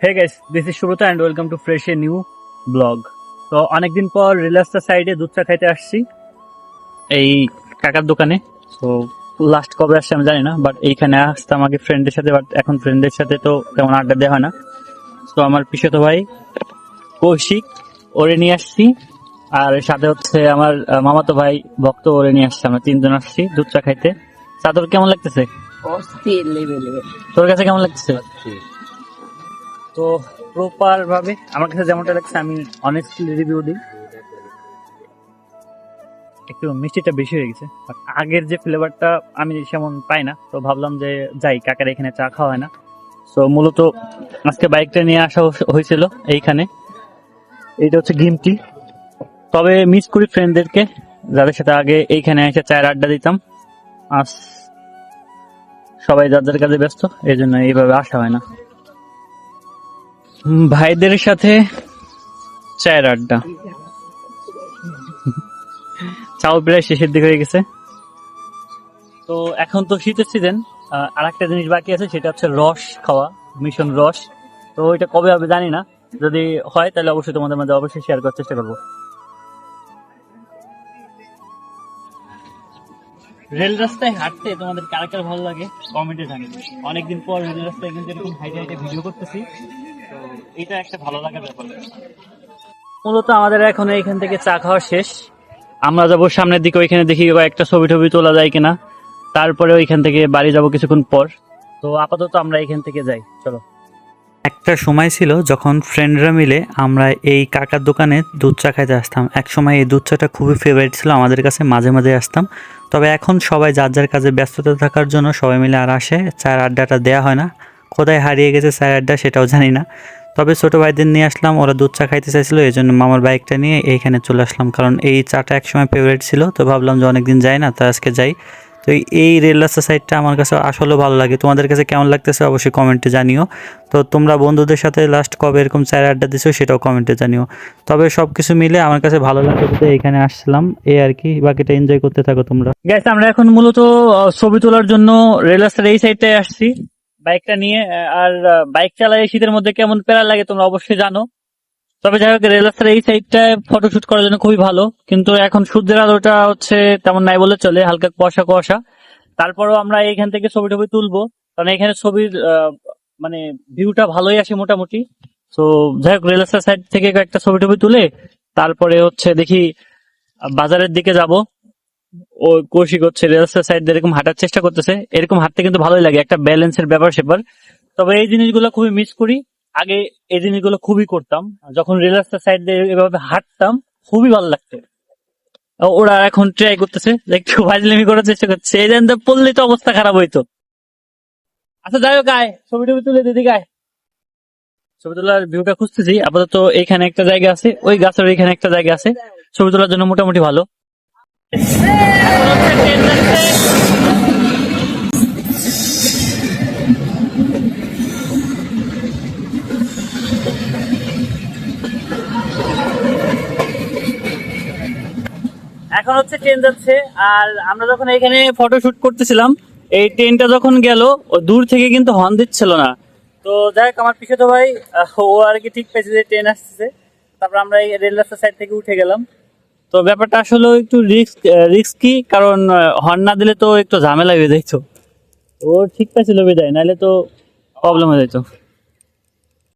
Hey guys, this is Subrata and welcome to Fresh a new blog. তো অনেকদিন পর rail রাস্তার সাইডে দুধ চা খাইতে আসছি এই কাকার দোকানে। তো লাস্ট কবে আসছে আমি জানি না, বাট এইখানে আসতাম আগে ফ্রেন্ডের সাথে, বাট এখন ফ্রেন্ডের সাথে তো তেমন আড্ডা দেওয়া হয় না। তো আমার পিছতো ভাই কৌশিক, ওরে নিয়ে আসছি, আর সাথে হচ্ছে আমার মামাতো ভাই ভক্ত, ওরে নিয়ে আসছে। আমরা তিনজন আসছি দুধ চা খাইতে। চাদর কেমন লাগতেছে? অস্থির লেভেলে। তোর কাছে কেমন লাগতেছে? তো প্রপার ভাবে আমার কাছে যেমনটা লাগছে, আমি অনেস্টলি রিভিউ দিই। একটু মিষ্টিটা বেশি হয়ে গেছে, বাট আগের যে ফ্লেভারটা আমি সেমন পাই না। তো ভাবলাম যে যাই, কাকার এখানে চা খাওয়া হয় না। তো মূলত আজকে বাইকটা নিয়ে আসা হয়েছিল এইখানে। এইটা হচ্ছে গ্রিন টি। তবে মিস করি ফ্রেন্ডদেরকে, যাদের সাথে আগে এইখানে এসে চায়ের আড্ডা দিতাম। আজ সবাই যার যার কাজে ব্যস্ত, এই জন্য এইভাবে আসা হয় না। ভাইদের সাথে চায়ের আড্ডা, চাও প্রায় শেষের দিকে হয়ে গেছে। তো এখন তো শীতের সিজন, আর একটা জিনিস বাকি আছে, সেটা হচ্ছে রস খাওয়া, মিশন রস। তো এটা কবে হবে জানি না, যদি হয় তাহলে অবশ্যই তোমাদের মধ্যে অবশ্যই শেয়ার করার চেষ্টা করবো। রেল রাস্তায় হাঁটতে তোমাদের কার কার ভালো লাগে কমেন্টে জানিও। অনেকদিন পর রেল রাস্তায় কিন্তু এরকম হাইটে হাইটে ভিডিও করতেছি, তো এটা একটা ভালো লাগার ব্যাপার। মূলত আমাদের এখন এইখান থেকে চা খাওয়া শেষ। আমরা যাবো সামনের দিকে, ওইখানে দেখি একটা ছবি টবি তোলা যায় কিনা, তারপরে ওইখান থেকে বাড়ি যাব কিছুক্ষণ পর। তো আপাতত আমরা এখান থেকে যাই, চলো। একটা সময় ছিল যখন ফ্রেন্ডরা মিলে আমরা এই কাকার দোকানে দুধ চা খাইতে আসতাম। এক সময় এই দুধ চাটা খুবই ফেভারিট ছিল আমাদের কাছে, মাঝে মাঝে আসতাম। তবে এখন সবাই যার যার কাজে ব্যস্ততা থাকার জন্য সবাই মিলে আর আসে চায়ের আড্ডাটা দেওয়া হয় না। কোথায় হারিয়ে গেছে চায়ের আড্ডা সেটাও জানি না। তবে ছোটো ভাইদের নিয়ে আসলাম, ওরা দুধ চা খাইতে চাইছিল, এই জন্য মামার বাইকটা নিয়ে এইখানে চলে আসলাম। কারণ এই চাটা একসময় ফেভারিট ছিল, তো ভাবলাম যে অনেকদিন যাই না, তো আজকে যাই। তো এই রেল রাস্তা সাইডটা আমার কাছে আসলেও ভালো লাগে। তোমাদের কাছে কেমন লাগতেছে অবশ্যই কমেন্টে জানিও। তো তোমরা বন্ধুদের সাথে লাস্ট কবে এরকম চায়ের আড্ডা দিছো সেটাও কমেন্টে জানিও। তবে সব কিছু মিলে আমার কাছে ভালো লাগে বলতে এখানে আসছিলাম, এই আর কি। বাকিটা এনজয় করতে থাকো তোমরা। গাইস, আমরা এখন মূলত ছবি তোলার জন্য রেল রাস্তার এই সাইডটায় আসছি বাইকটা নিয়ে। আর বাইক চালায় শীতের মধ্যে কেমন প্যারা লাগে তোমরা অবশ্যই জানো। তবে যাই হোক, রেল রাস্তার এই সাইডটায় ফটোশুট করার জন্য খুবই ভালো, কিন্তু এখন সূর্যের আলোটা হচ্ছে তেমন নাই বলে চলে, হালকা কুয়াশা কুয়াশা। তারপরও আমরা এইখান থেকে ছবি টবি তুলবো, কারণ এখানে ছবির মানে ভিউটা ভালোই আসে মোটামুটি। তো যাই হোক, রেল রাস্তার সাইড থেকে একটা ছবি টবি তুলে তারপরে হচ্ছে দেখি বাজারের দিকে যাব। ও কৌশিক হচ্ছে রেল রাস্তার সাইড দিয়ে এরকম হাঁটার চেষ্টা করতেছে। এরকম হাঁটতে কিন্তু ভালোই লাগে, একটা ব্যালেন্সের ব্যাপার স্যাপার। তবে এই জিনিসগুলো খুবই মিস করি। আগে এই জিনিসগুলো খুবই করতাম, যখন রেল রাস্তার সাইড দিয়ে এভাবে হাঁটতাম খুবই ভালো লাগতো। ওরা এখন ট্রাই করতেছে, একটু ফাজলামি করার চেষ্টা করছে, এই জানতে পড়লে তো অবস্থা খারাপ হইতো। আচ্ছা যাই হোক, আয় ছবি টবি তুলে দিদি গায়ে। ছবি তোলার ভিউটা খুঁজতেছি। আপাতত এখানে একটা জায়গা আছে, ওই গাছের এখানে একটা জায়গা আছে, ছবি তোলার জন্য মোটামুটি ভালো। এখন হচ্ছে ট্রেন যাচ্ছে। এখন হচ্ছে ট্রেন যাচ্ছে, আর আমরা যখন এখানে ফটো শুট করতেছিলাম, এই ট্রেনটা যখন গেল, ও দূর থেকে কিন্তু হর্ন দিচ্ছিল না। তো যাই হোক, আমার পিছনে তো ভাই ও আর কি ঠিক পাইছে যে ট্রেন আসতেছে। তারপর আমরা এই রেল রাস্তার সাইড থেকে উঠে গেলাম। তো ব্যাপারটা আসলে একটু রিস্কি, কারণ হর্ন না দিলে তো একটু ঝামেলা হয়ে যাইতো। ও ঠিক পাইছিল বিদায়, নাহলে তো প্রবলেম হয়ে যাইতো।